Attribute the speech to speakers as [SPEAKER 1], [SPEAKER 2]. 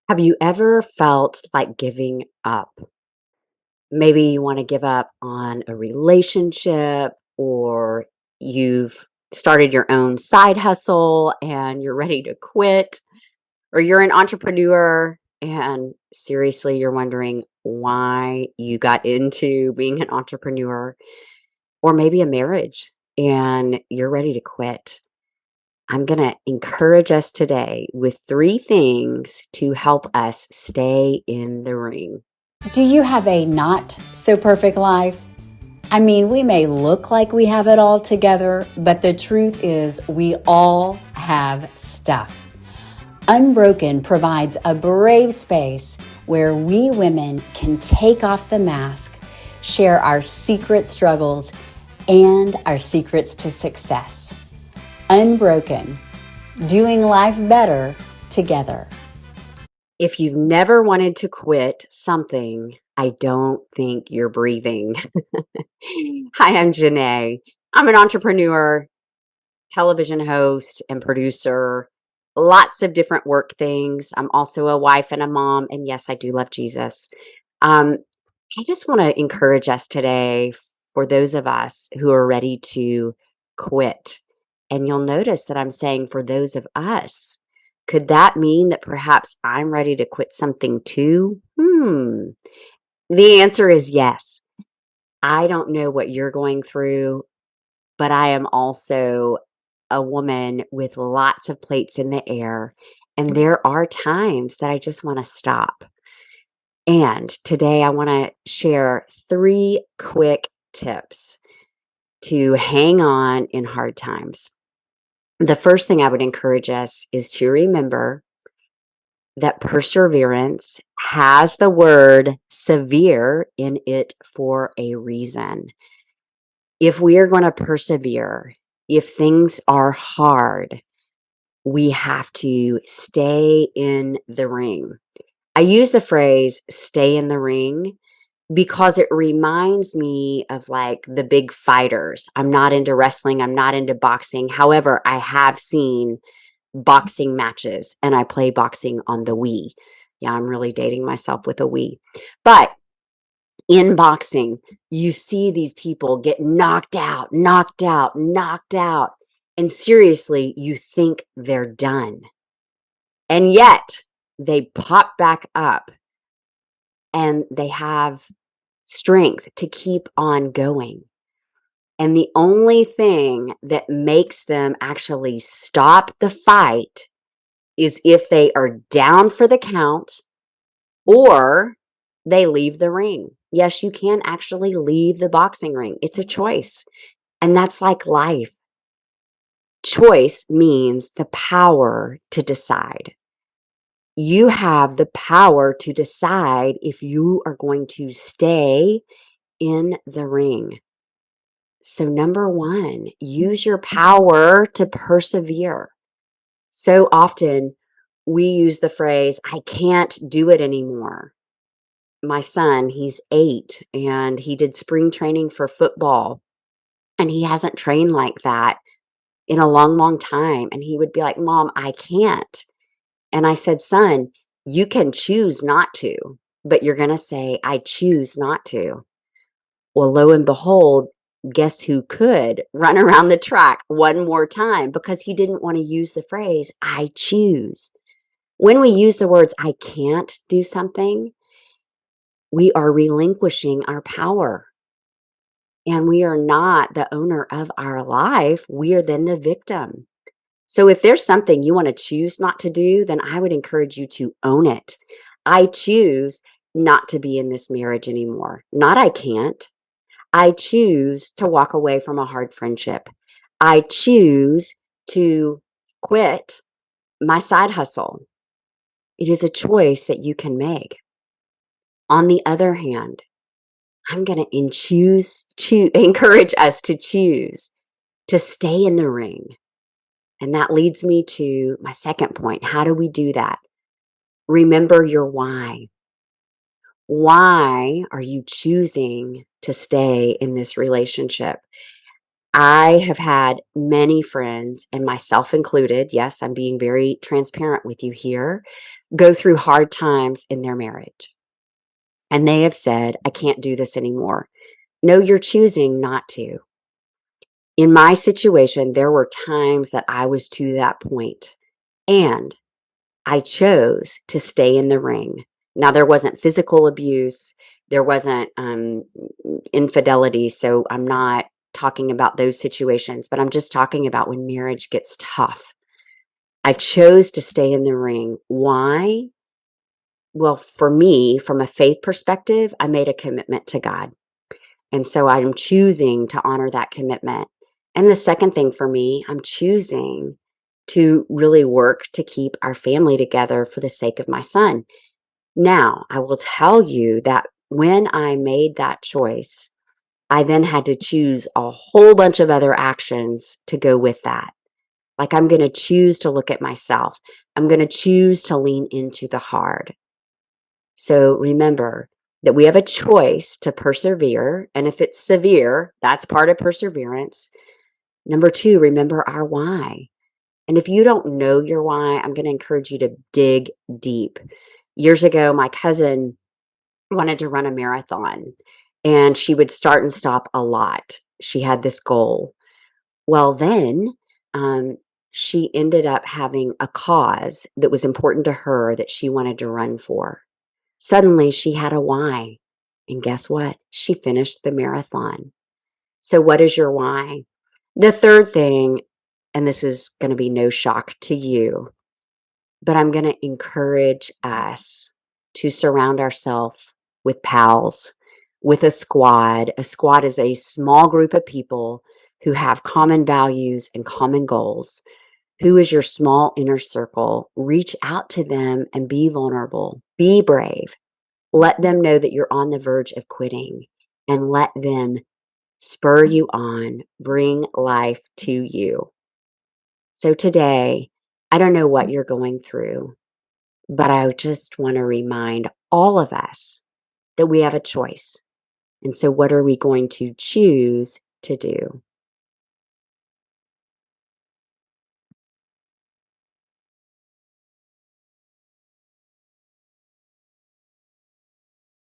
[SPEAKER 1] Have you ever felt like giving up? Maybe you want to give up on a relationship, or you've started your own side hustle and you're ready to quit, or you're an entrepreneur and seriously, you're wondering why you got into being an entrepreneur, or maybe a marriage and you're ready to quit. I'm going to encourage us today with three things to help us stay in the ring.
[SPEAKER 2] Do you have a not so perfect life? I mean, we may look like we have it all together, but the truth is we all have stuff. Unbroken provides a brave space where we women can take off the mask, share our secret struggles, and our secrets to success. Unbroken, doing life better together.
[SPEAKER 1] If you've never wanted to quit something, I don't think you're breathing. Hi, I'm Janae. I'm an entrepreneur, television host, and producer. Lots of different work things. I'm also a wife and a mom. And yes, I do love Jesus. Um, I just want to encourage us today for those of us who are ready to quit. And you'll notice that I'm saying for those of us. Could that mean that perhaps I'm ready to quit something too? The answer is yes. I don't know what you're going through, but I am also a woman with lots of plates in the air. And there are times that I just want to stop. And today I want to share three quick tips to hang on in hard times. The first thing I would encourage us is to remember that perseverance has the word severe in it for a reason. If we are going to persevere, if things are hard, we have to stay in the ring. I use the phrase stay in the ring because it reminds me of like the big fighters. I'm not into wrestling, I'm not into boxing. However, I have seen boxing matches and I play boxing on the Wii. Yeah, I'm really dating myself with a Wii. But in boxing, you see these people get knocked out, knocked out, knocked out. And seriously, you think they're done. And yet they pop back up and they have strength to keep on going. And the only thing that makes them actually stop the fight is if they are down for the count or they leave the ring. Yes, you can actually leave the boxing ring. It's a choice. And that's like life. Choice means the power to decide. You have the power to decide if you are going to stay in the ring. So, number one, use your power to persevere. So often we use the phrase, I can't do it anymore. My son, he's 8 and he did spring training for football and he hasn't trained like that in a long, long time. And he would be like, Mom, I can't. And I said, Son, you can choose not to, but you're going to say, I choose not to. Well, lo and behold, guess who could run around the track one more time because he didn't want to use the phrase, I choose. When we use the words, I can't do something, we are relinquishing our power. And we are not the owner of our life. We are then the victim. So if there's something you want to choose not to do, then I would encourage you to own it. I choose not to be in this marriage anymore. Not I can't. I choose to walk away from a hard friendship. I choose to quit my side hustle. It is a choice that you can make. On the other hand, I'm going to encourage us to choose to stay in the ring. And that leads me to my second point. How do we do that? Remember your why. Why are you choosing to stay in this relationship? I have had many friends, and myself included, yes, I'm being very transparent with you here, go through hard times in their marriage. And they have said, I can't do this anymore. No, you're choosing not to. In my situation, there were times that I was to that point, and I chose to stay in the ring. Now, there wasn't physical abuse, there wasn't infidelity. So I'm not talking about those situations, but I'm just talking about when marriage gets tough. I chose to stay in the ring. Why? Well, for me, from a faith perspective, I made a commitment to God. And so I'm choosing to honor that commitment. And the second thing for me, I'm choosing to really work to keep our family together for the sake of my son. Now, I will tell you that when I made that choice, I then had to choose a whole bunch of other actions to go with that. Like, I'm going to choose to look at myself. I'm going to choose to lean into the hard. So remember that we have a choice to persevere. And if it's severe, that's part of perseverance. Number two, remember our why. And if you don't know your why, I'm going to encourage you to dig deep. Years ago, my cousin wanted to run a marathon, and she would start and stop a lot. She had this goal. Well, then um, she ended up having a cause that was important to her that she wanted to run for. Suddenly, she had a why. And guess what? She finished the marathon. So, what is your why? The third thing, and this is going to be no shock to you, but I'm going to encourage us to surround ourselves with pals, with a squad. A squad is a small group of people who have common values and common goals. Who is your small inner circle? Reach out to them and be vulnerable. Be brave. Let them know that you're on the verge of quitting, and let them spur you on, bring life to you. So today, I don't know what you're going through, but I just want to remind all of us that we have a choice. And so, what are we going to choose to do?